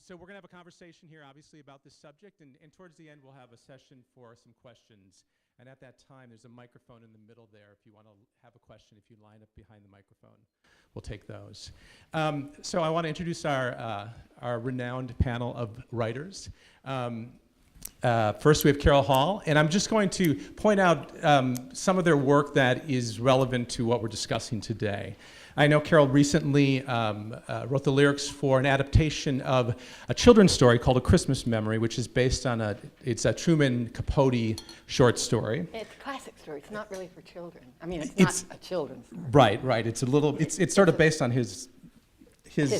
So we're going to have a conversation here, obviously, about this subject, and towards the end, we'll have a session for some questions. And at that time, there's a microphone in the middle there. If you want to have a question, if you line up behind the microphone, we'll take those. So I want to introduce our renowned panel of writers. First, we have Carol Hall, and I'm just going to point out some of their work that is relevant to what we're discussing today. I know Carol recently wrote the lyrics for an adaptation of a children's story called A Christmas Memory, which is based on a Truman Capote short story. It's a classic story. It's not really for children. I mean, it's not a children's story. Right. It's sort of based on his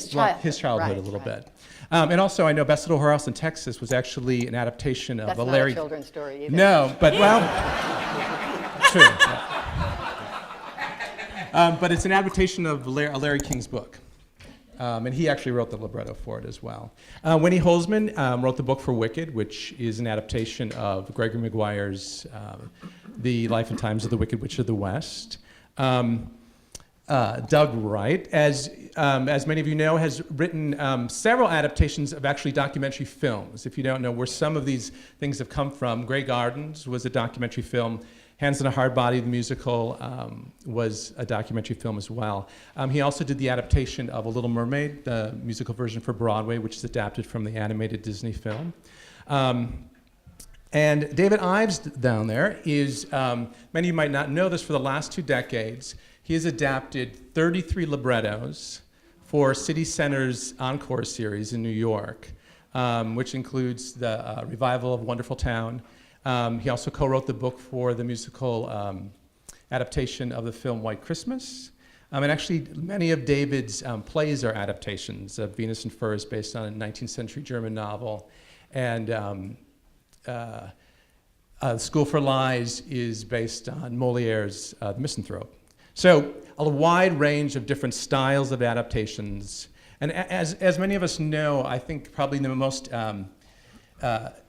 childhood a little bit. And also, I know Best Little Whorehouse in Texas was actually an adaptation of That's a not Larry. a children's story either. No, but well, true. But it's an adaptation of a Larry King's book. And he actually wrote the libretto for it as well. Winnie Holzman wrote the book for Wicked, which is an adaptation of Gregory Maguire's The Life and Times of the Wicked Witch of the West. Doug Wright, as many of you know, has written several adaptations of actually documentary films. If you don't know where some of these things have come from, Grey Gardens was a documentary film. Hands in a Hard Body, the musical, was a documentary film as well. He also did the adaptation of A Little Mermaid, the musical version for Broadway, which is adapted from the animated Disney film. And David Ives down there is, many of you might not know this, for the last 2 decades, he has adapted 33 librettos for City Center's Encore series in New York, which includes the revival of Wonderful Town. He also co-wrote the book for the musical adaptation of the film White Christmas. And actually, many of David's plays are adaptations. Venus and Furs, based on a 19th century German novel. And School for Lies is based on Moliere's Misanthrope. So a wide range of different styles of adaptations. And as many of us know, I think probably the most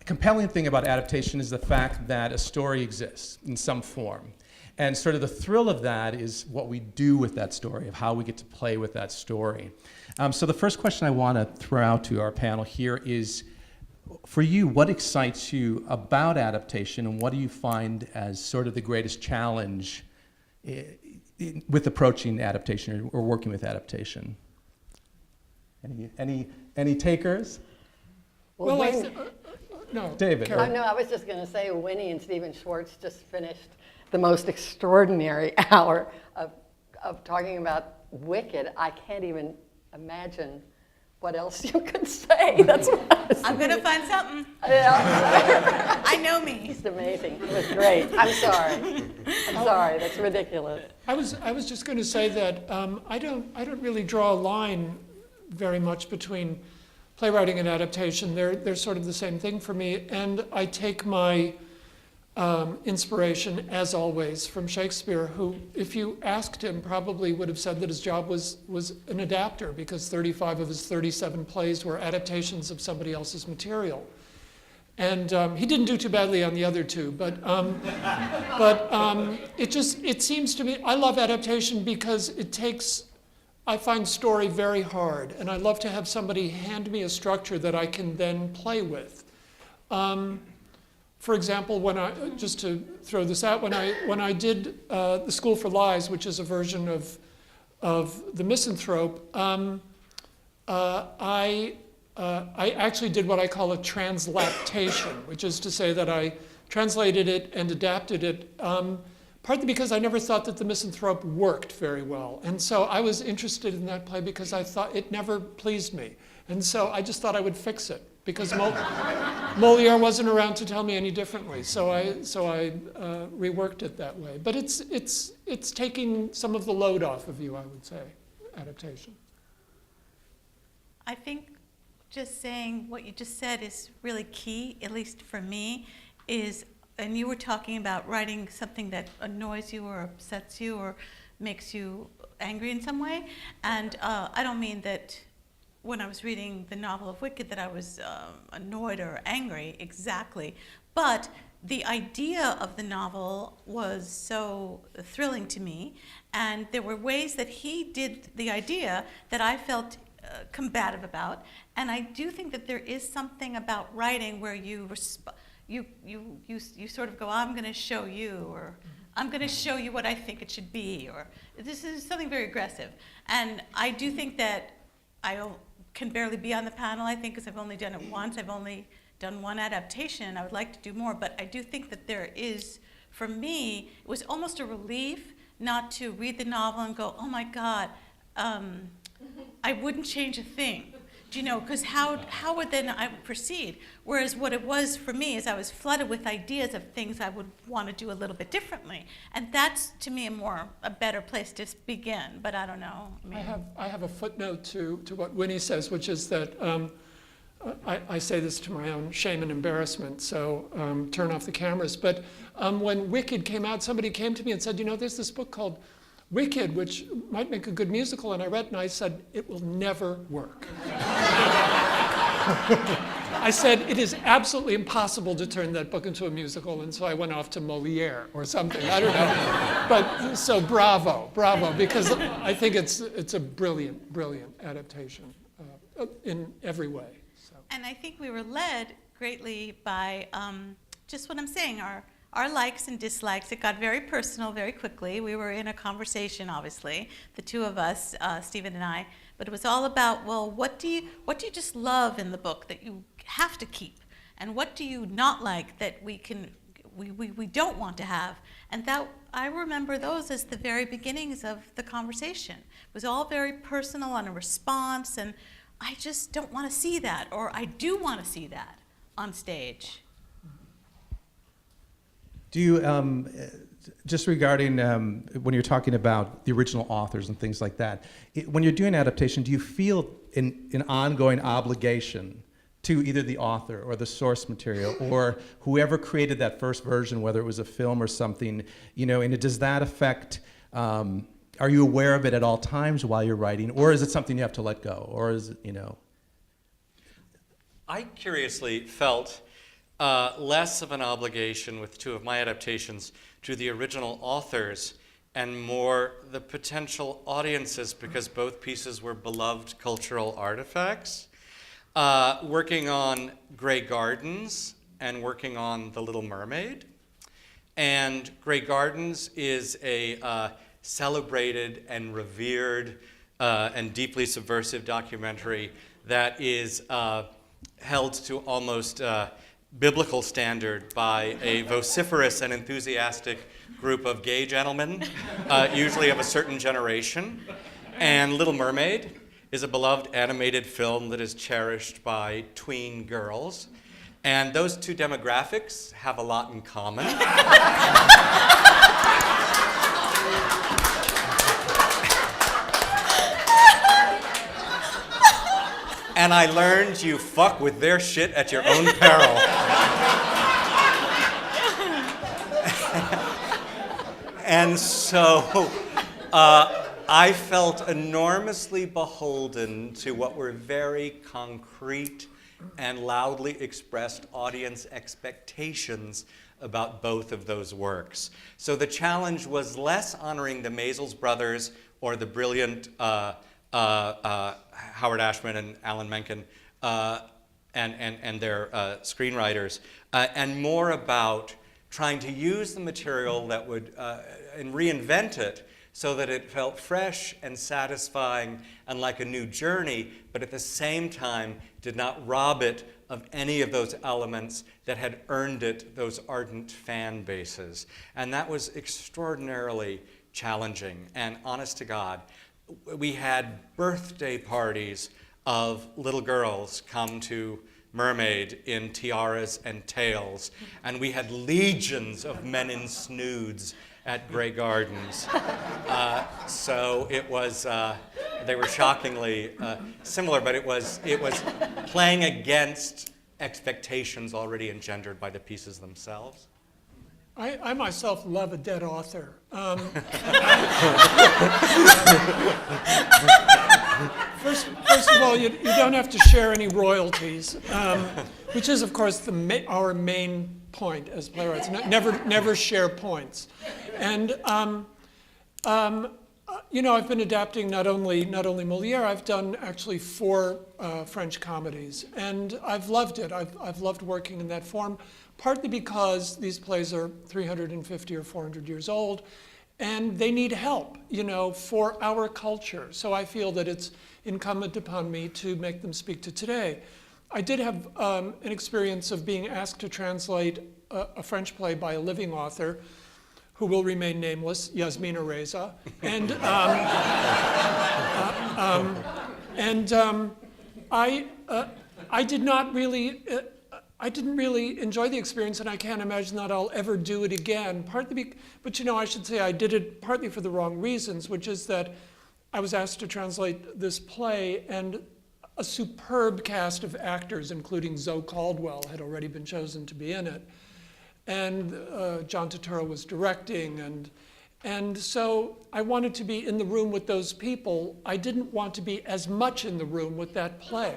compelling thing about adaptation is the fact that a story exists in some form. And sort of the thrill of that is what we do with that story, of how we get to play with that story. So the first question I want to throw out to our panel here is, for you, what excites you about adaptation, and what do you find as sort of the greatest challenge with approaching adaptation or working with adaptation? Any takers? Well, no, David. I was just going to say, Winnie and Stephen Schwartz just finished the most extraordinary hour of talking about Wicked. I can't even imagine what else you could say. That's what I'm going to find something. Yeah. I know me. It's amazing. It was great. I'm sorry. That's ridiculous. I was just going to say that I don't really draw a line very much between playwriting and adaptation. They're sort of the same thing for me, and I take my inspiration, as always, from Shakespeare, who, if you asked him, probably would have said that his job was an adapter, because 35 of his 37 plays were adaptations of somebody else's material. And he didn't do too badly on the other 2, but it seems to me, I love adaptation because I find story very hard, and I love to have somebody hand me a structure that I can then play with. For example, just to throw this out, when I did the School for Lies, which is a version of the Misanthrope, I actually did what I call a translaptation, which is to say that I translated it and adapted it, partly because I never thought that the Misanthrope worked very well. And so I was interested in that play because I thought it never pleased me. And so I just thought I would fix it, because Moliere wasn't around to tell me any differently. So I reworked it that way. But it's taking some of the load off of you, I would say, adaptation. I think just saying what you just said is really key, at least for me, and you were talking about writing something that annoys you or upsets you or makes you angry in some way. And I don't mean that when I was reading the novel of Wicked that I was annoyed or angry exactly, but the idea of the novel was so thrilling to me, and there were ways that he did the idea that I felt combative about. And I do think that there is something about writing where you sort of go, I'm going to show you, or I'm going to show you what I think it should be, or this is something very aggressive. And I do think that I can barely be on the panel, I think, because I've only done it once. I've only done one adaptation. I would like to do more, but I do think that there is, for me, it was almost a relief not to read the novel and go, oh my God, I wouldn't change a thing. Do you know, because how would then I proceed? Whereas what it was for me is I was flooded with ideas of things I would want to do a little bit differently. And that's, to me, a better place to begin, but I don't know. I mean, I have a footnote to what Winnie says, which is that I say this to my own shame and embarrassment, so turn off the cameras. But when Wicked came out, somebody came to me and said, you know, there's this book called Wicked, which might make a good musical, and I read it and I said, it will never work. I said, it is absolutely impossible to turn that book into a musical, and so I went off to Molière or something, I don't know. But so bravo, because I think it's a brilliant adaptation in every way. So. And I think we were led greatly by just what I'm saying, our likes and dislikes. It got very personal very quickly. We were in a conversation, obviously, the two of us, Stephen and I, but it was all about, well, what do you just love in the book that you have to keep? And what do you not like that we don't want to have? And that, I remember those as the very beginnings of the conversation. It was all very personal and a response, and I just don't want to see that, or I do want to see that on stage. Do you, just regarding when you're talking about the original authors and things like that, when you're doing adaptation, do you feel an ongoing obligation to either the author or the source material or whoever created that first version, whether it was a film or something, you know, and does that affect, are you aware of it at all times while you're writing, or is it something you have to let go, or is it, you know? I curiously felt less of an obligation with two of my adaptations to the original authors and more the potential audiences, because both pieces were beloved cultural artifacts. Working on Grey Gardens and working on The Little Mermaid. And Grey Gardens is a celebrated and revered and deeply subversive documentary that is held to almost biblical standard by a vociferous and enthusiastic group of gay gentlemen, usually of a certain generation. And Little Mermaid is a beloved animated film that is cherished by tween girls. And those two demographics have a lot in common. And I learned you fuck with their shit at your own peril. And so I felt enormously beholden to what were very concrete and loudly expressed audience expectations about both of those works. So the challenge was less honoring the Maysles brothers or the brilliant Howard Ashman and Alan Menken and their screenwriters, and more about trying to use the material that would and reinvent it so that it felt fresh and satisfying and like a new journey, but at the same time did not rob it of any of those elements that had earned it those ardent fan bases. And that was extraordinarily challenging. And honest to God, we had birthday parties of little girls come to Mermaid in tiaras and tails, and we had legions of men in snoods at Grey Gardens. So it was, they were shockingly similar, but it was playing against expectations already engendered by the pieces themselves. I myself love a dead author. First of all, you don't have to share any royalties, which is, of course, our main point as playwrights. Never share points. And I've been adapting not only Molière, I've done actually 4 French comedies, and I've loved it. I've loved working in that form, partly because these plays are 350 or 400 years old, and they need help, for our culture. So I feel that it's incumbent upon me to make them speak to today. I did have an experience of being asked to translate a French play by a living author who will remain nameless, Yasmina Reza. And I didn't really enjoy the experience, and I can't imagine that I'll ever do it again. But I should say I did it partly for the wrong reasons, which is that I was asked to translate this play, and a superb cast of actors, including Zoe Caldwell, had already been chosen to be in it. And John Turturro was directing, and so I wanted to be in the room with those people. I didn't want to be as much in the room with that play.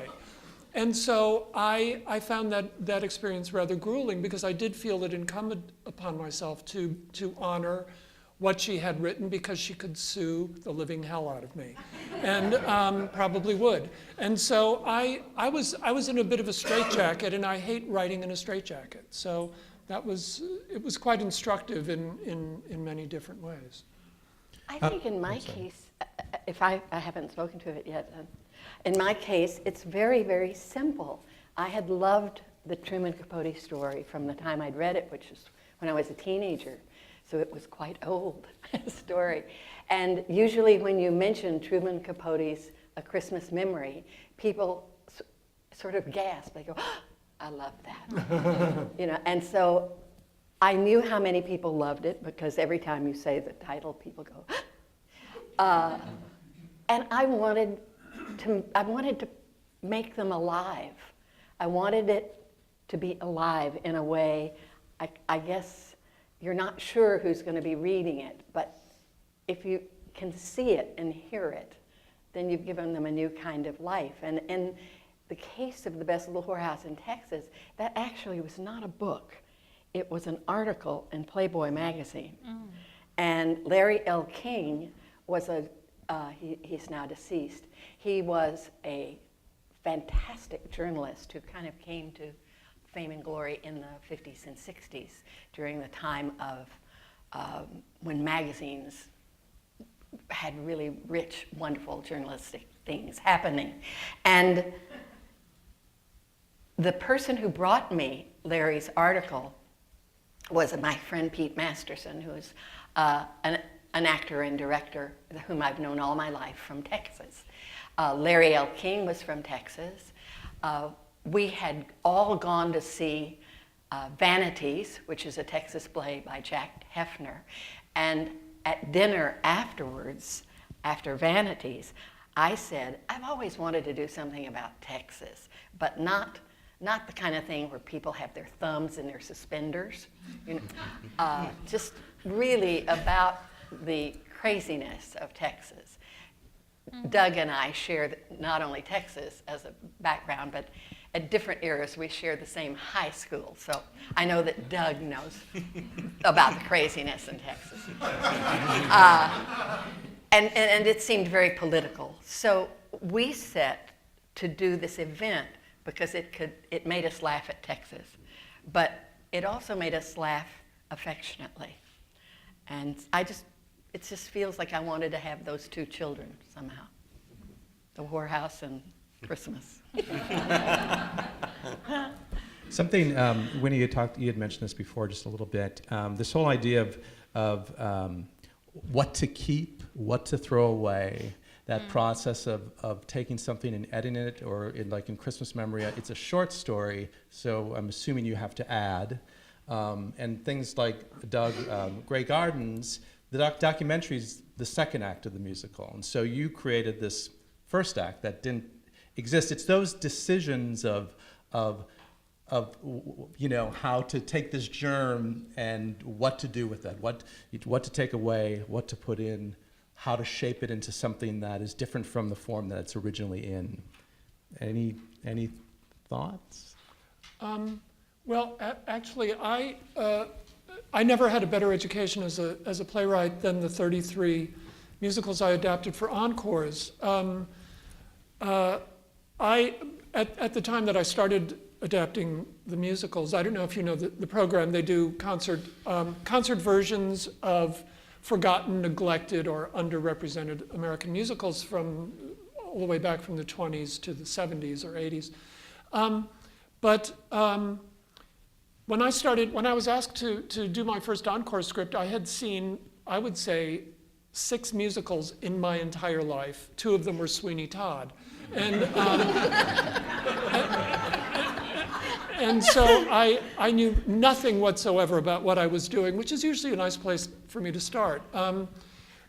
And so I found that experience rather grueling, because I did feel it incumbent upon myself to honor what she had written, because she could sue the living hell out of me, and probably would. And so I was in a bit of a straitjacket, and I hate writing in a straitjacket. So it was quite instructive in many different ways. I think in my case, if I haven't spoken to it yet, in my case, it's very, very simple. I had loved the Truman Capote story from the time I'd read it, which is when I was a teenager. So it was quite old story. And usually when you mention Truman Capote's A Christmas Memory, people sort of gasp. They go, oh, I love that. And so I knew how many people loved it, because every time you say the title, people go, and I wanted to make them alive. I wanted it to be alive in a way, I guess you're not sure who's going to be reading it, but if you can see it and hear it, then you've given them a new kind of life. And in the case of The Best Little Whorehouse in Texas, that actually was not a book. It was an article in Playboy magazine. Mm. And Larry L. King was he's now deceased. He was a fantastic journalist who kind of came to fame and glory in the 50s and 60s during the time of when magazines had really rich, wonderful journalistic things happening. And the person who brought me Larry's article was my friend Pete Masterson, who is an actor and director whom I've known all my life from Texas. Larry L. King was from Texas. We had all gone to see Vanities, which is a Texas play by Jack Hefner. And at dinner afterwards, after Vanities, I said, I've always wanted to do something about Texas, but not the kind of thing where people have their thumbs in their suspenders. Just really about the craziness of Texas. Mm-hmm. Doug and I share not only Texas as a background, but at different eras we share the same high school. So I know that Doug knows about the craziness in Texas. And it seemed very political. So we set to do this event because it made us laugh at Texas, but it also made us laugh affectionately. And it just feels like I wanted to have those two children somehow, the whorehouse and Christmas. Something, Winnie, you had mentioned this before just a little bit, this whole idea of what to keep, what to throw away, that process of taking something and editing it, or in Christmas Memory, it's a short story, so I'm assuming you have to add. And things like Doug, Grey Gardens, the documentary is the second act of the musical. And so you created this first act that didn't exist. It's those decisions of how to take this germ and what to do with it, what to take away, what to put in, how to shape it into something that is different from the form that it's originally in. Any thoughts? Well, actually, I never had a better education as a playwright than the 33 musicals I adapted for encores. At the time that I started adapting the musicals, I don't know if you know the program, they do concert versions of forgotten, neglected, or underrepresented American musicals from all the way back from the 20s to the 70s or 80s. When I was asked to do my first encore script, I had seen, I would say, 6 musicals in my entire life. 2 of them were Sweeney Todd. And so I knew nothing whatsoever about what I was doing, which is usually a nice place for me to start.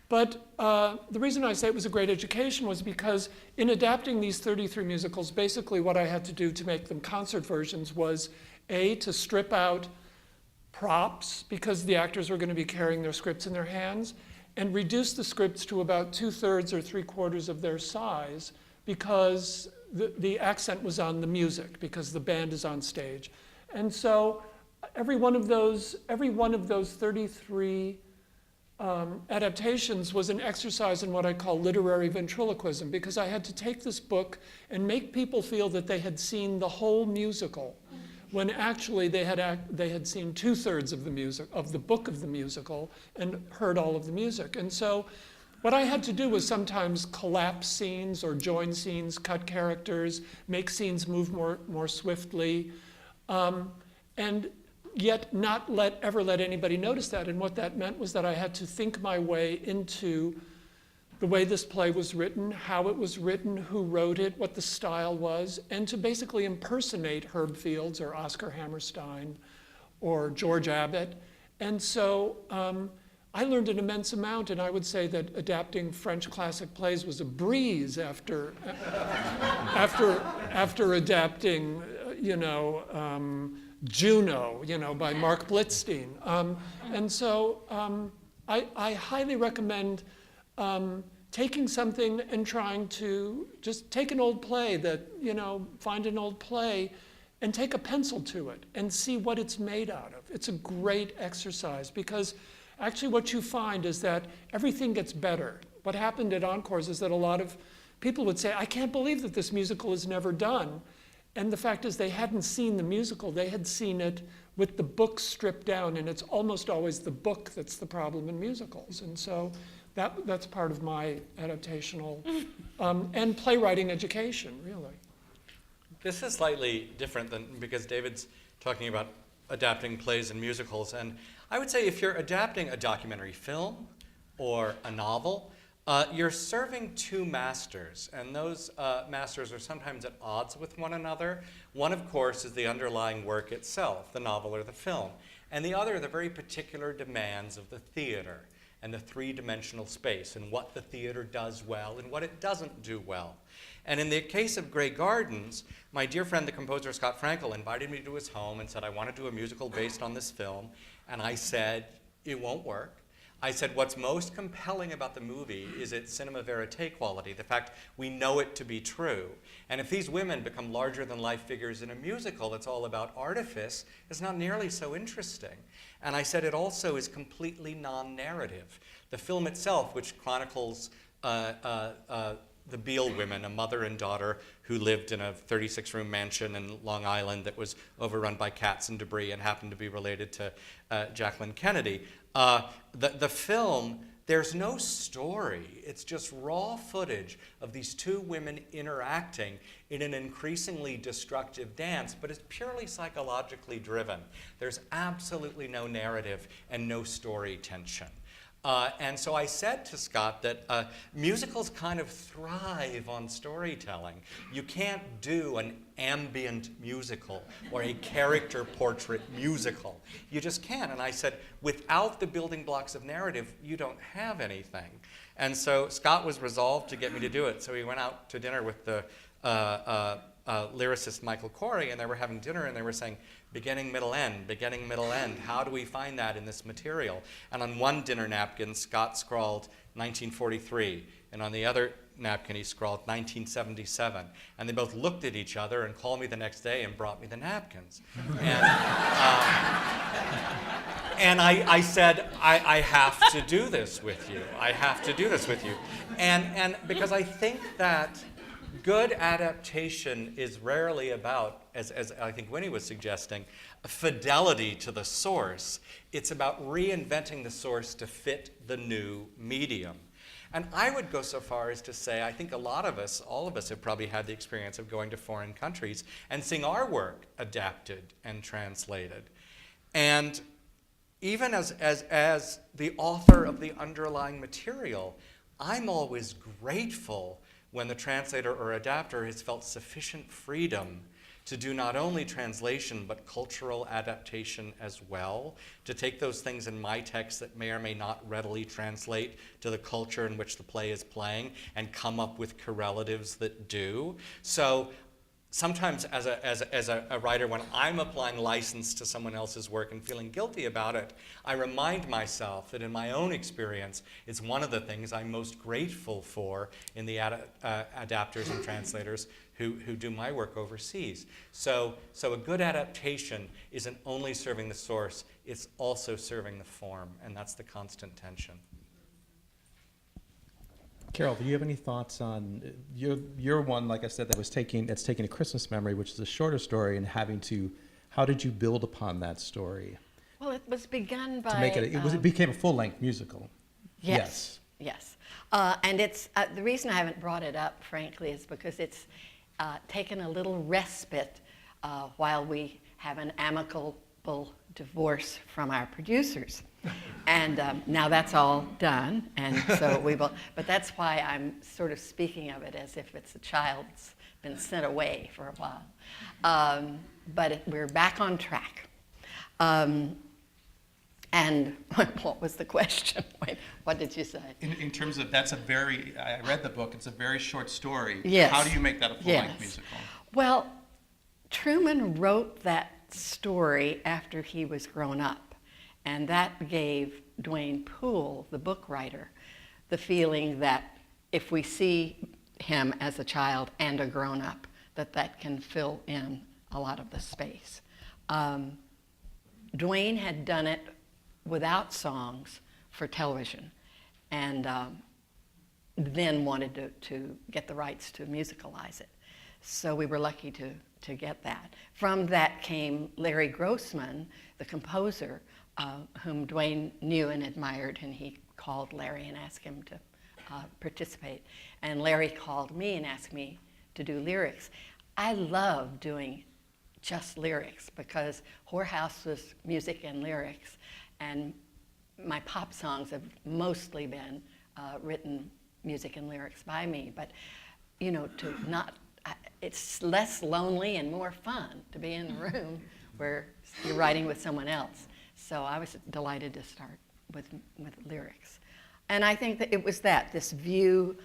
But the reason I say it was a great education was because in adapting these 33 musicals, basically what I had to do to make them concert versions was, A, to strip out props, because the actors were going to be carrying their scripts in their hands, and reduce the scripts to about 2/3 or 3/4 of their size, because the accent was on the music, because the band is on stage. And so every one of those 33 adaptations was an exercise in what I call literary ventriloquism, because I had to take this book and make people feel that they had seen the whole musical, when actually they had seen 2/3 of the music, of the book of the musical, and heard all of the music. And so what I had to do was sometimes collapse scenes or join scenes, cut characters, make scenes move more swiftly, and yet not ever let anybody notice that. And what that meant was that I had to think my way into the way this play was written, how it was written, who wrote it, what the style was, and to basically impersonate Herb Fields or Oscar Hammerstein or George Abbott. And so I learned an immense amount, and I would say that adapting French classic plays was a breeze after adapting, Juno, by Mark Blitzstein. And so I highly recommend taking something and trying to just take an old play find an old play and take a pencil to it and see what it's made out of. It's a great exercise, because actually what you find is that everything gets better. What happened at Encores is that a lot of people would say, I can't believe that this musical is never done. And the fact is they hadn't seen the musical, they had seen it with the book stripped down, and it's almost always the book that's the problem in musicals. And so that's part of my adaptational and playwriting education, really. This is slightly different because David's talking about adapting plays and musicals. And I would say if you're adapting a documentary film or a novel, you're serving 2 masters, and those masters are sometimes at odds with one another. One, of course, is the underlying work itself, the novel or the film, and the other are the very particular demands of the theater and the 3-dimensional space, and what the theater does well and what it doesn't do well. And in the case of Grey Gardens, my dear friend, the composer Scott Frankel, invited me to his home and said, I want to do a musical based on this film. And I said, it won't work. I said, what's most compelling about the movie is its cinema verite quality, the fact we know it to be true. And if these women become larger-than-life figures in a musical that's all about artifice, it's not nearly so interesting. And I said it also is completely non-narrative. The film itself, which chronicles the Beale women, a mother and daughter who lived in a 36-room mansion in Long Island that was overrun by cats and debris and happened to be related to Jacqueline Kennedy. The film, there's no story. It's just raw footage of these 2 women interacting in an increasingly destructive dance, but it's purely psychologically driven. There's absolutely no narrative and no story tension. And so I said to Scott that musicals kind of thrive on storytelling. You can't do an ambient musical or a character portrait musical. You just can't. And I said, without the building blocks of narrative, you don't have anything. And so Scott was resolved to get me to do it. So we went out to dinner with the lyricist Michael Corey, and they were having dinner, and they were saying, beginning, middle, end, beginning, middle, end. How do we find that in this material? And on one dinner napkin, Scott scrawled 1943, and on the other napkin, he scrawled 1977. And they both looked at each other and called me the next day and brought me the napkins. And I said, I have to do this with you. I have to do this with you. And because I think that good adaptation is rarely about, as I think Winnie was suggesting, fidelity to the source. It's about reinventing the source to fit the new medium. And I would go so far as to say, I think a lot of us, all of us have probably had the experience of going to foreign countries and seeing our work adapted and translated. And even as the author of the underlying material, I'm always grateful when the translator or adapter has felt sufficient freedom to do not only translation, but cultural adaptation as well, to take those things in my text that may or may not readily translate to the culture in which the play is playing and come up with correlatives that do. So sometimes as a writer, when I'm applying license to someone else's work and feeling guilty about it, I remind myself that in my own experience, it's one of the things I'm most grateful for in the adapters and translators who do my work overseas. So a good adaptation isn't only serving the source, it's also serving the form, and that's the constant tension. Carol, do you have any thoughts on your one, like I said, that's taking A Christmas Memory, which is a shorter story, and how did you build upon that story? Well, it was begun by... To make it became a full-length musical. Yes. And it's the reason I haven't brought it up, frankly, is because it's taken a little respite while we have an amicable divorce from our producers. And now that's all done, and so we will, but that's why I'm sort of speaking of it as if it's a child that's been sent away for a while. But we're back on track. And what was the question? Wait, what did you say? In terms of, I read the book, it's a very short story. Yes. How do you make that a full-length musical? Well, Truman wrote that story after he was grown up. And that gave Dwayne Poole, the book writer, the feeling that if we see him as a child and a grown-up, that can fill in a lot of the space. Dwayne had done it without songs for television, and then wanted to get the rights to musicalize it. So we were lucky to get that. From that came Larry Grossman, the composer, whom Dwayne knew and admired, and he called Larry and asked him to participate. And Larry called me and asked me to do lyrics. I love doing just lyrics because Whorehouse was music and lyrics, and my pop songs have mostly been written music and lyrics by me. But it's less lonely and more fun to be in the room where you're writing with someone else. So I was delighted to start with lyrics. And I think that it was this view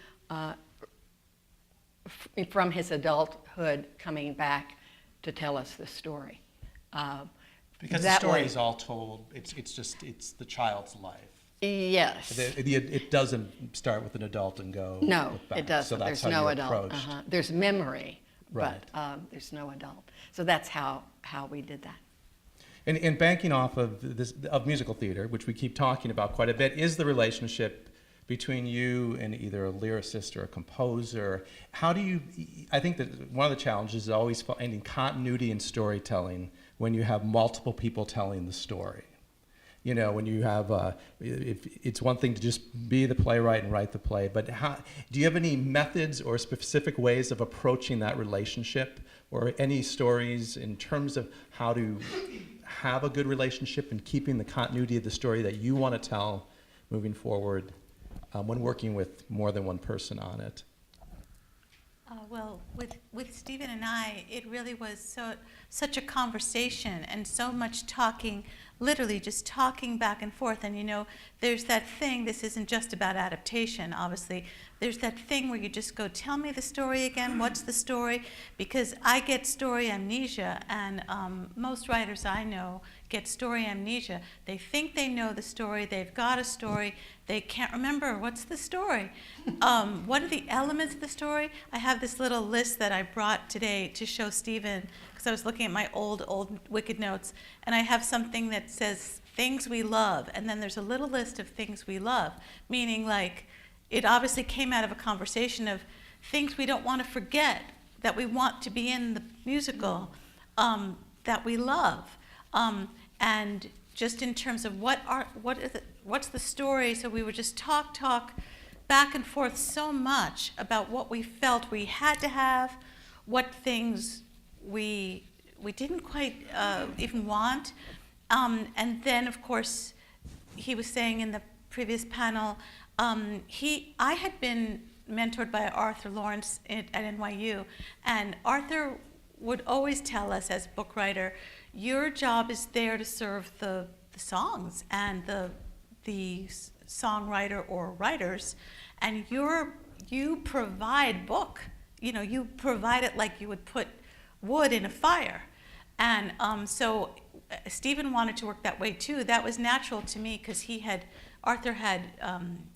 from his adulthood coming back to tell us the story. Because the story is all told, it's the child's life. Yes. It doesn't start with an adult and go No, back. it doesn't. So that's There's how no you adult. approached. There's memory, Right. but there's no adult. So that's how we did that. And banking off of musical theater, which we keep talking about quite a bit, is the relationship between you and either a lyricist or a composer. How do you? I think that one of the challenges is always finding continuity in storytelling when you have multiple people telling the story. When you have, it's one thing to just be the playwright and write the play, but do you have any methods or specific ways of approaching that relationship, or any stories in terms of how to have a good relationship and keeping the continuity of the story that you want to tell moving forward when working with more than one person on it? Well, with Stephen and I, it really was such a conversation and so much talking, literally just talking back and forth. And there's that thing, this isn't just about adaptation, obviously. There's that thing where you just go, tell me the story again, what's the story? Because I get story amnesia, and most writers I know get story amnesia. They think they know the story, they've got a story, they can't remember what's the story. What are the elements of the story? I have this little list that I brought today to show Stephen, because I was looking at my old Wicked notes, and I have something that says things we love, and then there's a little list of things we love, meaning like it obviously came out of a conversation of things we don't want to forget, that we want to be in the musical, that we love. And just in terms of what's the story, so we would just talk back and forth so much about what we felt we had to have, what things we didn't quite even want. And then, of course, he was saying in the previous panel, I had been mentored by Arthur Lawrence at NYU, and Arthur would always tell us as book writer, your job is there to serve the songs and the songwriter or writers, and you provide book. You provide it like you would put wood in a fire. And so Stephen wanted to work that way too. That was natural to me because Arthur had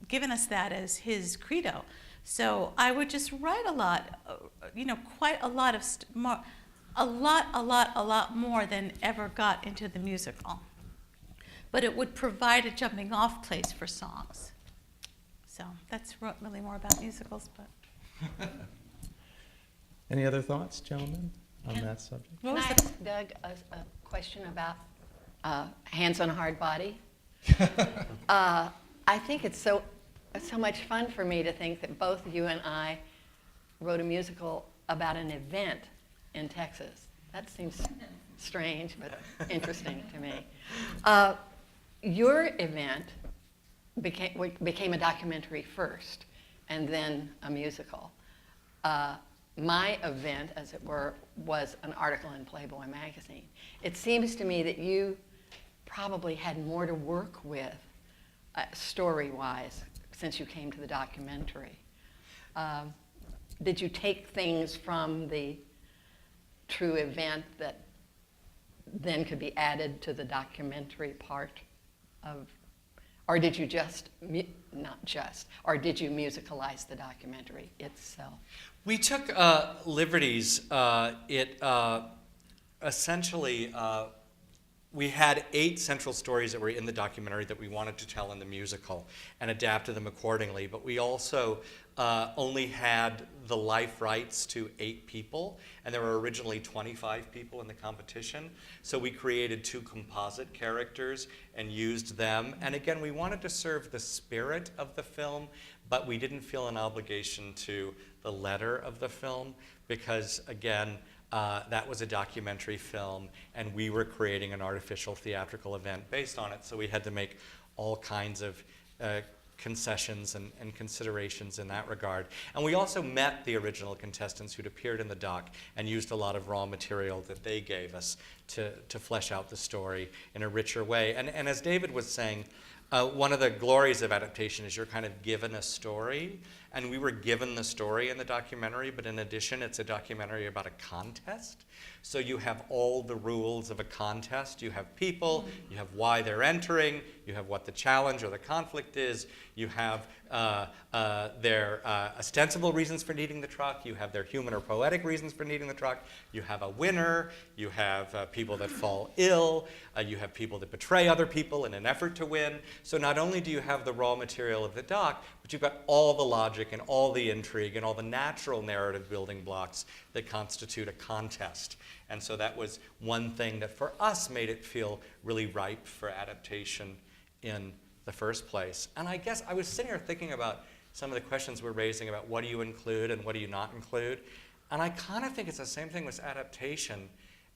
given us that as his credo. So I would just write a lot, quite a lot of a lot more than ever got into the musical. But it would provide a jumping off place for songs. So that's really more about musicals, but. Any other thoughts, gentlemen, on that subject? Can I ask Doug a question about Hands on a Hard Body? I think it's so much fun for me to think that both you and I wrote a musical about an event in Texas. That seems strange, but interesting to me. Your event became a documentary first, and then a musical. My event, as it were, was an article in Playboy magazine. It seems to me that you probably had more to work with, story-wise, since you came to the documentary. Did you take things from the true event that then could be added to the documentary part of, or did you or did you musicalize the documentary itself? We took liberties. Essentially, we had 8 central stories that were in the documentary that we wanted to tell in the musical and adapted them accordingly, but we also only had the life rights to 8 people, and there were originally 25 people in the competition, so we created 2 composite characters and used them. And again, we wanted to serve the spirit of the film, but we didn't feel an obligation to the letter of the film because, again, that was a documentary film, and we were creating an artificial theatrical event based on it, so we had to make all kinds of concessions and considerations in that regard. And we also met the original contestants who'd appeared in the doc and used a lot of raw material that they gave us to flesh out the story in a richer way. And as David was saying, one of the glories of adaptation is you're kind of given a story, and we were given the story in the documentary, but in addition, it's a documentary about a contest. So you have all the rules of a contest. You have people, you have why they're entering, you have what the challenge or the conflict is, you have their ostensible reasons for needing the truck, you have their human or poetic reasons for needing the truck, you have a winner, you have people that fall ill, you have people that betray other people in an effort to win. So not only do you have the raw material of the doc, but you've got all the logic and all the intrigue and all the natural narrative building blocks that constitute a contest. And so that was one thing that for us made it feel really ripe for adaptation in the first place. And I guess I was sitting here thinking about some of the questions we're raising about what do you include and what do you not include. And I kind of think it's the same thing with adaptation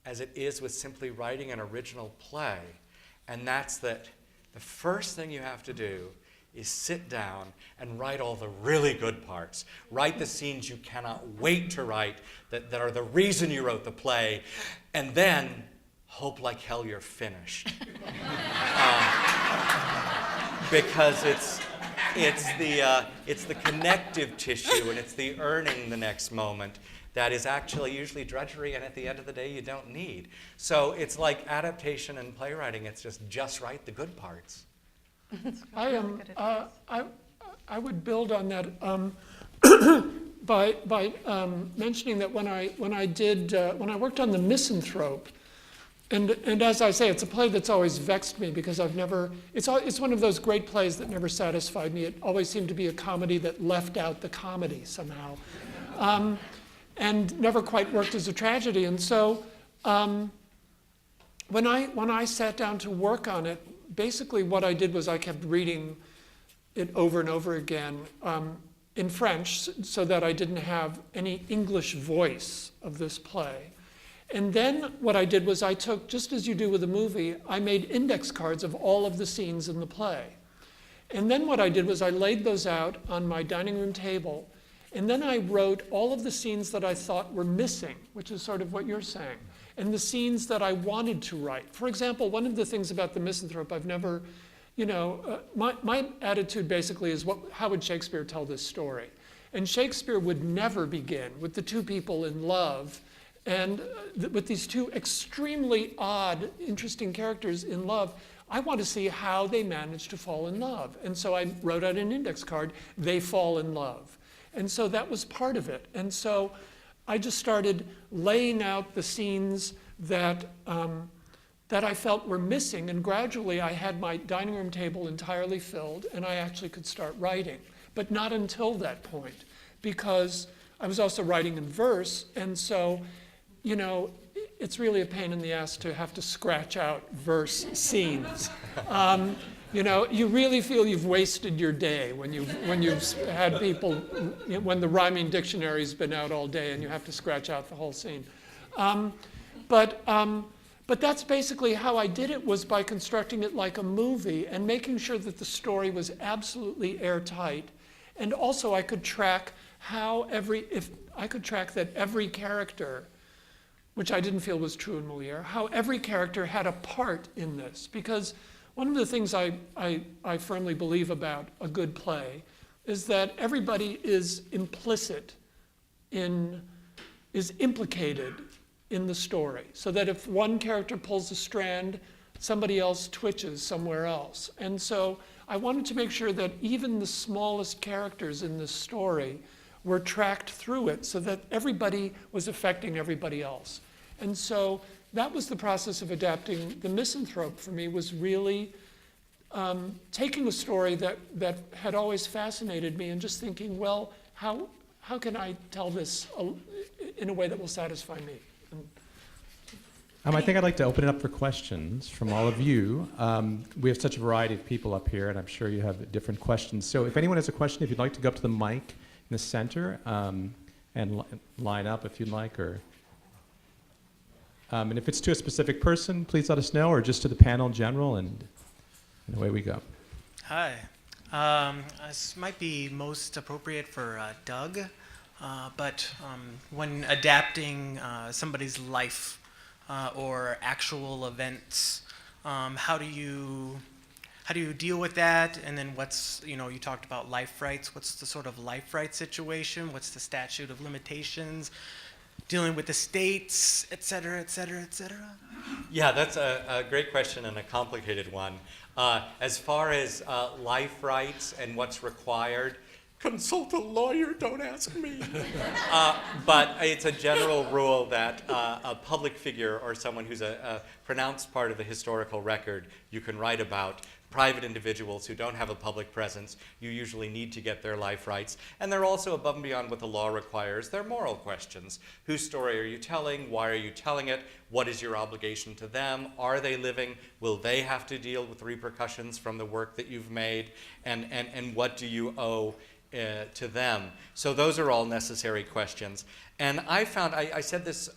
as it is with simply writing an original play. And that's that the first thing you have to do is sit down and write all the really good parts. Write the scenes you cannot wait to write that are the reason you wrote the play, and then hope like hell you're finished. Because it's the connective tissue and it's the earning the next moment that is actually usually drudgery, and at the end of the day you don't need. So it's like adaptation and playwriting, it's just write the good parts. I would build on that by mentioning that when I worked on the Misanthrope, And as I say, it's a play that's always vexed me because it's one of those great plays that never satisfied me. It always seemed to be a comedy that left out the comedy somehow, and never quite worked as a tragedy. And so when I sat down to work on it, basically what I did was I kept reading it over and over again in French so that I didn't have any English voice of this play. And then what I did was I took, just as you do with a movie, I made index cards of all of the scenes in the play. And then what I did was I laid those out on my dining room table, and then I wrote all of the scenes that I thought were missing, which is sort of what you're saying, and the scenes that I wanted to write. For example, one of the things about the Misanthrope I've never, my attitude basically is how would Shakespeare tell this story? And Shakespeare would never begin with the two people in love and with these two extremely odd, interesting characters in love. I want to see how they manage to fall in love. And so I wrote out an index card, they fall in love. And so that was part of it. And so I just started laying out the scenes that I felt were missing. And gradually I had my dining room table entirely filled and I actually could start writing. But not until that point, because I was also writing in verse. And so, it's really a pain in the ass to have to scratch out verse scenes. You really feel you've wasted your day when you've had people, when the rhyming dictionary's been out all day and you have to scratch out the whole scene. But that's basically how I did it, was by constructing it like a movie and making sure that the story was absolutely airtight. And also I could track that every character, which I didn't feel was true in Molière, how every character had a part in this. Because one of the things I firmly believe about a good play is that everybody is implicated in the story. So that if one character pulls a strand, somebody else twitches somewhere else. And so I wanted to make sure that even the smallest characters in this story were tracked through it so that everybody was affecting everybody else. And so that was the process of adapting the Misanthrope for me, was really taking a story that had always fascinated me and just thinking, well, how can I tell this in a way that will satisfy me? I think I'd like to open it up for questions from all of you. We have such a variety of people up here, and I'm sure you have different questions. So if anyone has a question, if you'd like to go up to the mic in the center and line up if you'd like, and if it's to a specific person, please let us know, or just to the panel in general, and away we go. Hi. This might be most appropriate for Doug, but when adapting somebody's life or actual events, how do you deal with that? And then you talked about life rights. What's the sort of life rights situation? What's the statute of limitations? Dealing with the states, et cetera, et cetera, et cetera? Yeah, that's a great question and a complicated one. As far as life rights and what's required, consult a lawyer, don't ask me. But it's a general rule that a public figure or someone who's a pronounced part of the historical record you can write about. Private individuals who don't have a public presence, you usually need to get their life rights. And they're also above and beyond what the law requires. They're moral questions. Whose story are you telling? Why are you telling it? What is your obligation to them? Are they living? Will they have to deal with repercussions from the work that you've made? And what do you owe to them? So those are all necessary questions. And I found, I said this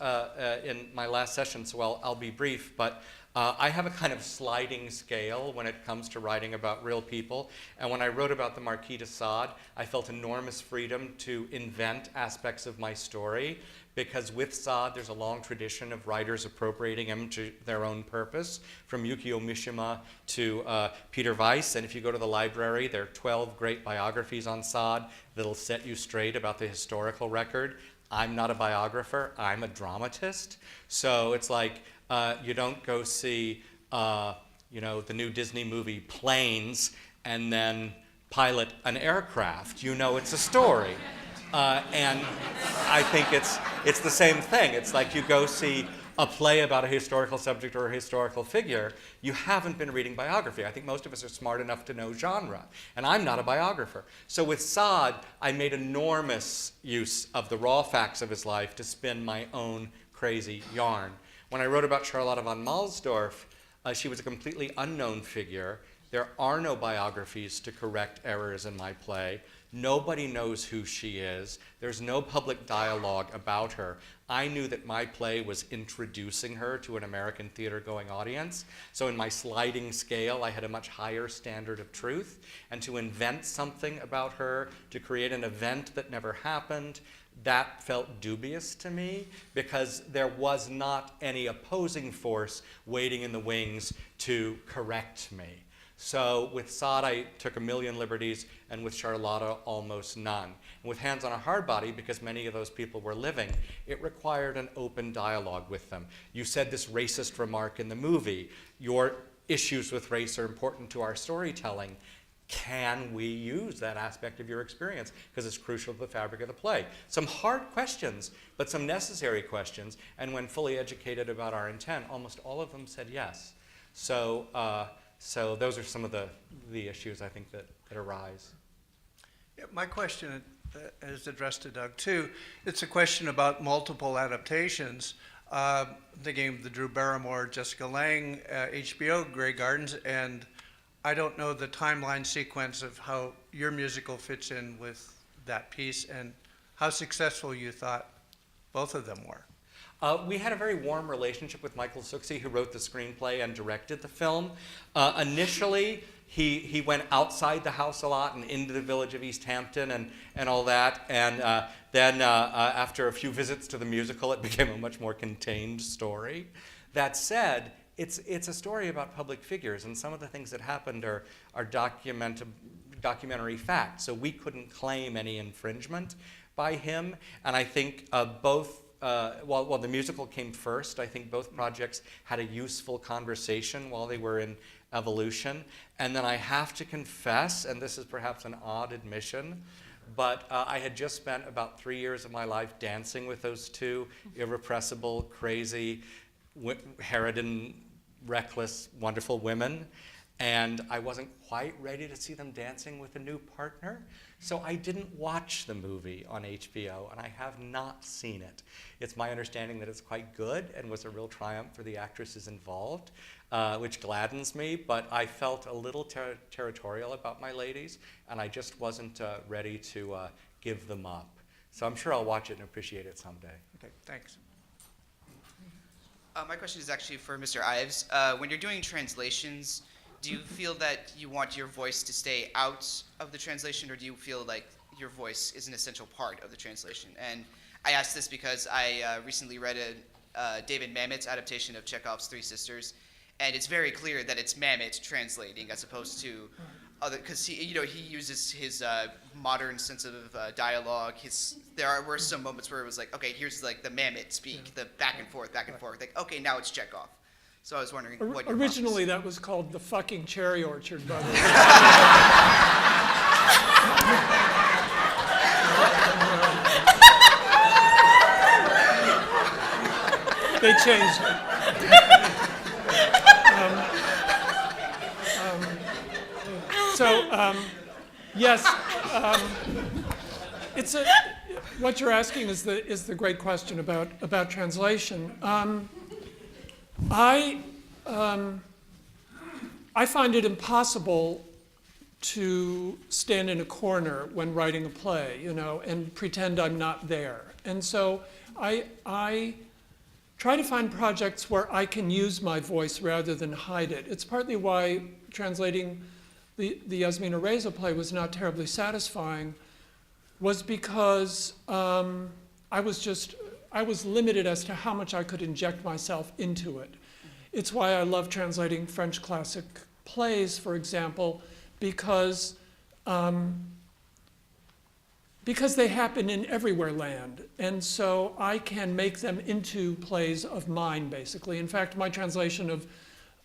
in my last session, so I'll be brief, but I have a kind of sliding scale when it comes to writing about real people. And when I wrote about the Marquis de Sade, I felt enormous freedom to invent aspects of my story, because with Sade, there's a long tradition of writers appropriating him to their own purpose, from Yukio Mishima to Peter Weiss. And if you go to the library, there are 12 great biographies on Sade that'll set you straight about the historical record. I'm not a biographer, I'm a dramatist. So it's like, you don't go see, the new Disney movie Planes and then pilot an aircraft. You know it's a story. And I think it's the same thing. It's like you go see a play about a historical subject or a historical figure, you haven't been reading biography. I think most of us are smart enough to know genre, and I'm not a biographer. So with Sade, I made enormous use of the raw facts of his life to spin my own crazy yarn. When I wrote about Charlotte von Malsdorf, she was a completely unknown figure. There are no biographies to correct errors in my play. Nobody knows who she is. There's no public dialogue about her. I knew that my play was introducing her to an American theater-going audience. So in my sliding scale, I had a much higher standard of truth. And to invent something about her, to create an event that never happened, that felt dubious to me because there was not any opposing force waiting in the wings to correct me. So with Sade, I took a million liberties, and with Charlotta, almost none. And with Hands on a Hard Body, because many of those people were living, it required an open dialogue with them. You said this racist remark in the movie. Your issues with race are important to our storytelling. Can we use that aspect of your experience? Because it's crucial to the fabric of the play. Some hard questions, but some necessary questions. And when fully educated about our intent, almost all of them said yes. So those are some of the issues I think that arise. Yeah, my question is addressed to Doug too. It's a question about multiple adaptations. Thinking of the Drew Barrymore, Jessica Lange, HBO, Grey Gardens, and I don't know the timeline sequence of how your musical fits in with that piece and how successful you thought both of them were. We had a very warm relationship with Michael Suxi, who wrote the screenplay and directed the film. Initially, he went outside the house a lot and into the village of East Hampton and all that. And then after a few visits to the musical, it became a much more contained story. That said, it's a story about public figures, and some of the things that happened are documentary facts. So we couldn't claim any infringement by him. And I think while the musical came first, I think both projects had a useful conversation while they were in evolution. And then I have to confess, and this is perhaps an odd admission, but I had just spent about 3 years of my life dancing with those two irrepressible, crazy, harridan, reckless, wonderful women. And I wasn't quite ready to see them dancing with a new partner. So I didn't watch the movie on HBO, and I have not seen it. It's my understanding that it's quite good and was a real triumph for the actresses involved, which gladdens me, but I felt a little territorial about my ladies, and I just wasn't ready to give them up. So I'm sure I'll watch it and appreciate it someday. Okay, thanks. My question is actually for Mr. Ives. When you're doing translations, do you feel that you want your voice to stay out of the translation, or do you feel like your voice is an essential part of the translation? And I ask this because I recently read David Mamet's adaptation of Chekhov's Three Sisters, and it's very clear that it's Mamet translating as opposed to other, because he uses his modern sense of dialogue. Were some moments where it was like, okay, here's like the Mamet speak, the back and forth, like, okay, now it's Chekhov. So I was wondering what your Originally, that was called the fucking cherry orchard, by the way. They changed it. Yes, what you're asking is the great question about translation. I find it impossible to stand in a corner when writing a play, and pretend I'm not there. And so I try to find projects where I can use my voice rather than hide it. It's partly why translating the Yasmina Reza play was not terribly satisfying, was because I was limited as to how much I could inject myself into it. It's why I love translating French classic plays, for example, because they happen in everywhere land. And so I can make them into plays of mine, basically. In fact, my translation of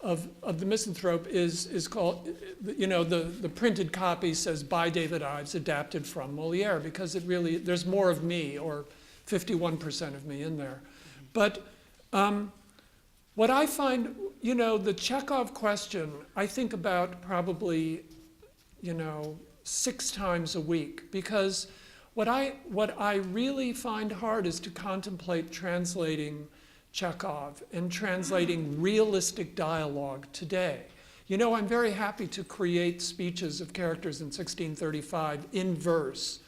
the Misanthrope is called, the printed copy says by David Ives, adapted from Moliere, because there's more of me, or 51% of me in there. But What I find, the Chekhov question, I think about probably, 6 times a week, because what I really find hard is to contemplate translating Chekhov and translating realistic dialogue today. I'm very happy to create speeches of characters in 1635 in verse,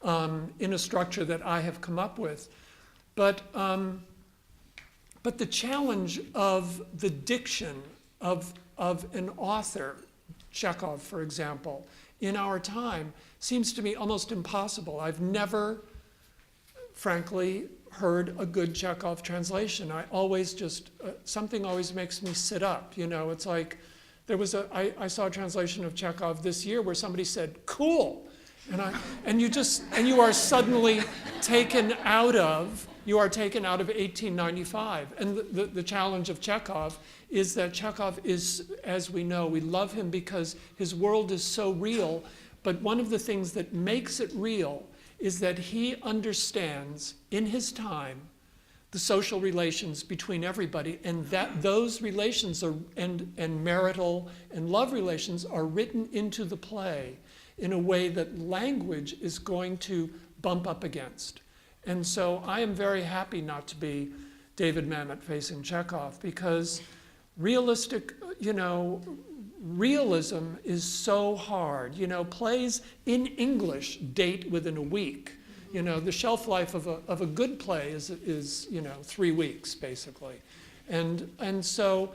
in a structure that I have come up with. But the challenge of the diction of an author, Chekhov, for example, in our time, seems to me almost impossible. I've never, frankly, heard a good Chekhov translation. I always just, something always makes me sit up. It's like, I saw a translation of Chekhov this year where somebody said, "Cool," and you are suddenly taken out of 1895. And the challenge of Chekhov is that Chekhov is, as we know, we love him because his world is so real, but one of the things that makes it real is that he understands in his time the social relations between everybody, and that those relations are, and marital and love relations are written into the play in a way that language is going to bump up against. And so I am very happy not to be David Mamet facing Chekhov, because realistic, realism is so hard. Plays in English date within a week. The shelf life of a good play is 3 weeks basically, and so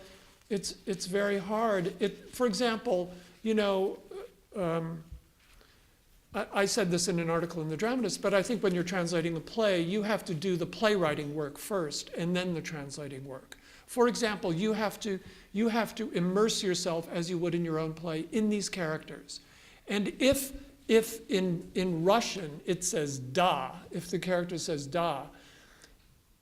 it's very hard. For example, I said this in an article in the Dramatists, but I think when you're translating a play, you have to do the playwriting work first and then the translating work. For example, you have to immerse yourself as you would in your own play in these characters. And if in Russian it says da, if the character says da,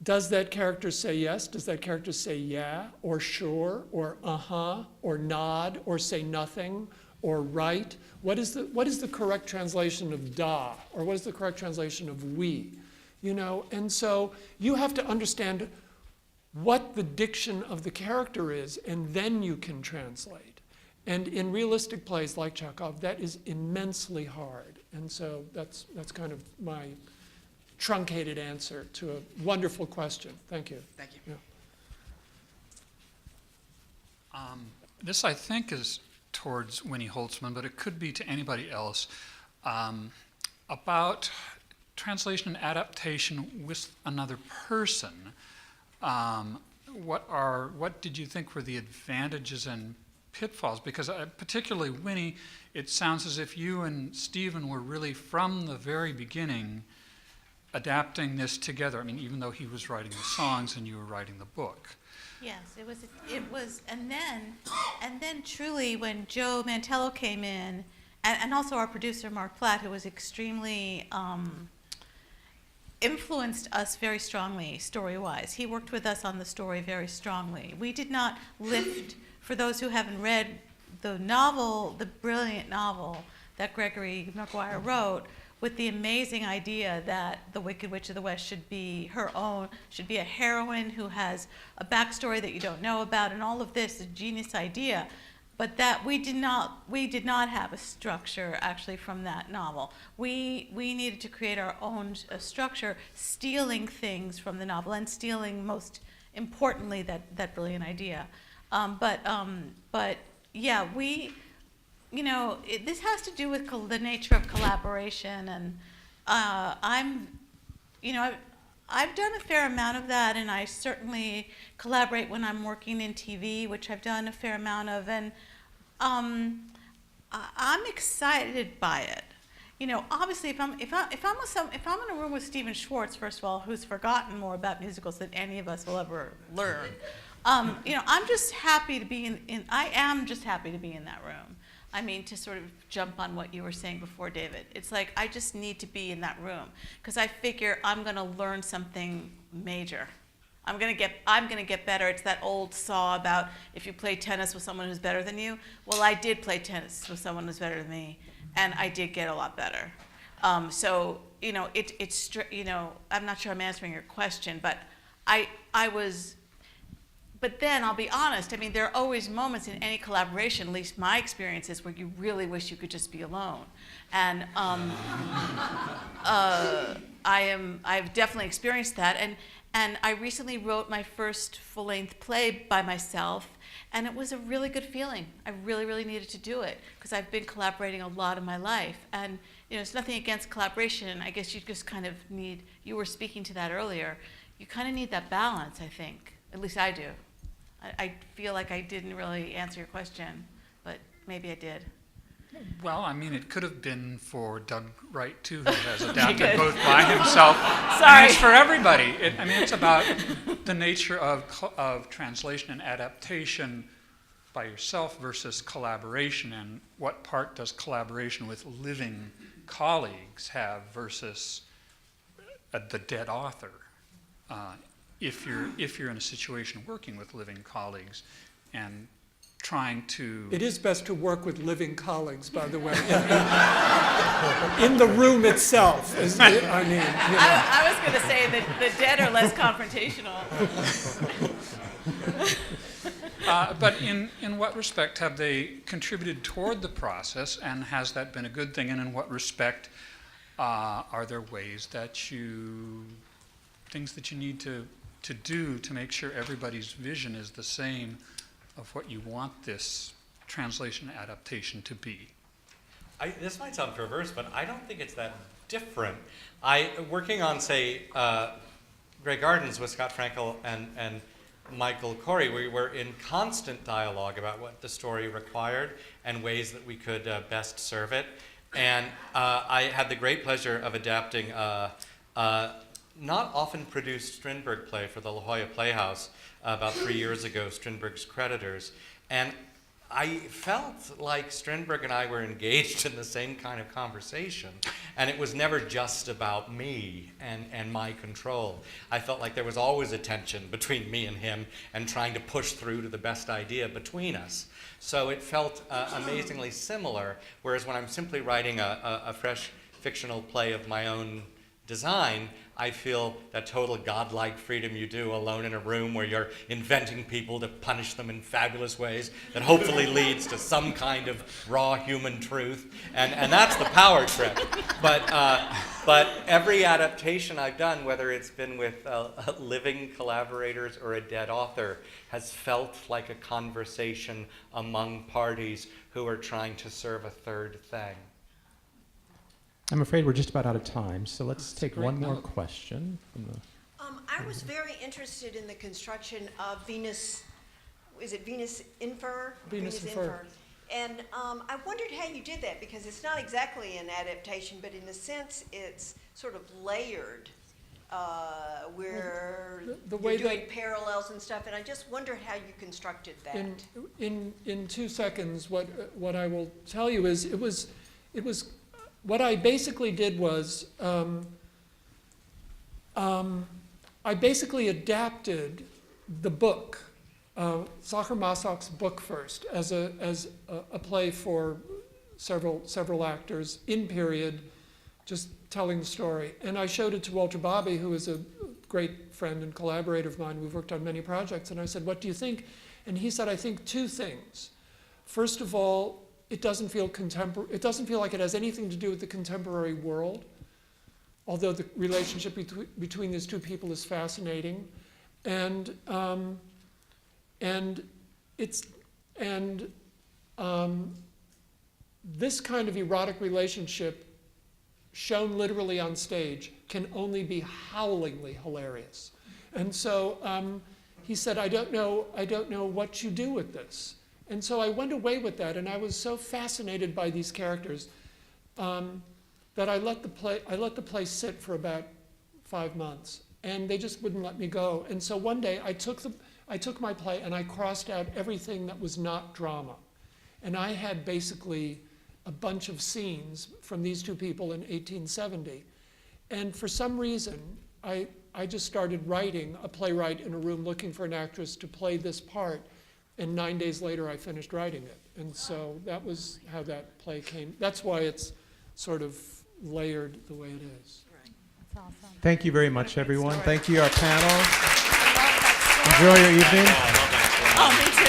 does that character say yes? Does that character say yeah, or sure, or uh-huh, or nod, or say nothing, or right? What is the correct translation of da, or what is the correct translation of we? And so you have to understand what the diction of the character is, and then you can translate. And in realistic plays like Chekhov, that is immensely hard. And so that's kind of my truncated answer to a wonderful question. Thank you. Thank you. Yeah. This, I think, is towards Winnie Holzman, but it could be to anybody else, about translation and adaptation with another person. What did you think were the advantages and pitfalls? Because particularly Winnie, it sounds as if you and Stephen were really from the very beginning adapting this together. I mean, even though he was writing the songs and you were writing the book. Yes, it was, and then truly when Joe Mantello came in, and also our producer Mark Platt, who was extremely influenced us very strongly story-wise. He worked with us on the story very strongly. We did not lift, for those who haven't read the novel, the brilliant novel that Gregory Maguire wrote, with the amazing idea that the Wicked Witch of the West should be her own, should be a heroine who has a backstory that you don't know about, and all of this, a genius idea. But that we did not have a structure actually from that novel. We needed to create our own structure, stealing things from the novel and stealing, most importantly, that brilliant idea. But yeah, this has to do with the nature of collaboration, and I've done a fair amount of that, and I certainly collaborate when I'm working in TV, which I've done a fair amount of, and I'm excited by it. Obviously, if I'm in a room with Stephen Schwartz, first of all, who's forgotten more about musicals than any of us will ever learn, I'm just happy to be I am just happy to be in that room. I mean, to sort of jump on what you were saying before, David. It's like I just need to be in that room because I figure I'm going to learn something major. I'm going to get better. It's that old saw about if you play tennis with someone who's better than you. Well, I did play tennis with someone who's better than me, and I did get a lot better. So I'm not sure I'm answering your question, but but then I'll be honest, I mean, there are always moments in any collaboration, at least my experience is, where you really wish you could just be alone. And I've definitely experienced that. And I recently wrote my first full-length play by myself, and it was a really good feeling. I really, really needed to do it, because I've been collaborating a lot in my life. And it's nothing against collaboration. I guess you just kind of need, you were speaking to that earlier, you kind of need that balance, I think. At least I do. I feel like I didn't really answer your question, but maybe I did. Well, I mean, it could have been for Doug Wright, too, who has adapted both by himself. Sorry. I mean, it's for everybody. It's about the nature of translation and adaptation by yourself versus collaboration, and what part does collaboration with living colleagues have versus the dead author. If you're in a situation working with living colleagues and trying to... It is best to work with living colleagues, by the way, in the room itself. I was going to say that the dead are less confrontational. But in what respect have they contributed toward the process, and has that been a good thing? And in what respect are there ways that things that you need to do to make sure everybody's vision is the same of what you want this translation adaptation to be? This might sound perverse, but I don't think it's that different. Working on, say, Grey Gardens with Scott Frankel and Michael Corey, we were in constant dialogue about what the story required and ways that we could best serve it. And I had the great pleasure of adapting not often produced Strindberg play for the La Jolla Playhouse about 3 years ago, Strindberg's Creditors. And I felt like Strindberg and I were engaged in the same kind of conversation, and it was never just about me and my control. I felt like there was always a tension between me and him, and trying to push through to the best idea between us. So it felt amazingly similar, whereas when I'm simply writing a fresh fictional play of my own design, I feel that total godlike freedom you do alone in a room where you're inventing people to punish them in fabulous ways that hopefully leads to some kind of raw human truth. And that's the power trip. But every adaptation I've done, whether it's been with living collaborators or a dead author, has felt like a conversation among parties who are trying to serve a third thing. I'm afraid we're just about out of time, so let's take one more question. I was very interested in the construction of Venus, is it Venus Infer? Venus Infer. And I wondered how you did that, because it's not exactly an adaptation, but in a sense it's sort of layered, where The way you're doing that- parallels and stuff, and I just wondered how you constructed that. In 2 seconds, what I will tell you is it was what I basically did was I basically adapted the book, Zachar Massach's book first, as a play for several actors in period, just telling the story. And I showed it to Walter Bobby, who is a great friend and collaborator of mine. We've worked on many projects. And I said, what do you think? And he said, I think 2 things. First of all, it doesn't feel contemporary. It doesn't feel like it has anything to do with the contemporary world, although the relationship between these 2 people is fascinating, and this kind of erotic relationship, shown literally on stage, can only be howlingly hilarious. And so he said, I don't know what you do with this. And so I went away with that, and I was so fascinated by these characters that I let the play sit for about 5 months, and they just wouldn't let me go. And so one day I took my play and I crossed out everything that was not drama, and I had basically a bunch of scenes from these 2 people in 1870, and for some reason I just started writing a playwright in a room looking for an actress to play this part. And 9 days later, I finished writing it. And so that was how that play came. That's why it's sort of layered the way it is. Right. That's awesome. Thank you very much, everyone. story. Thank you, our panel. I love that story. Enjoy your evening. I love that. Oh, me too.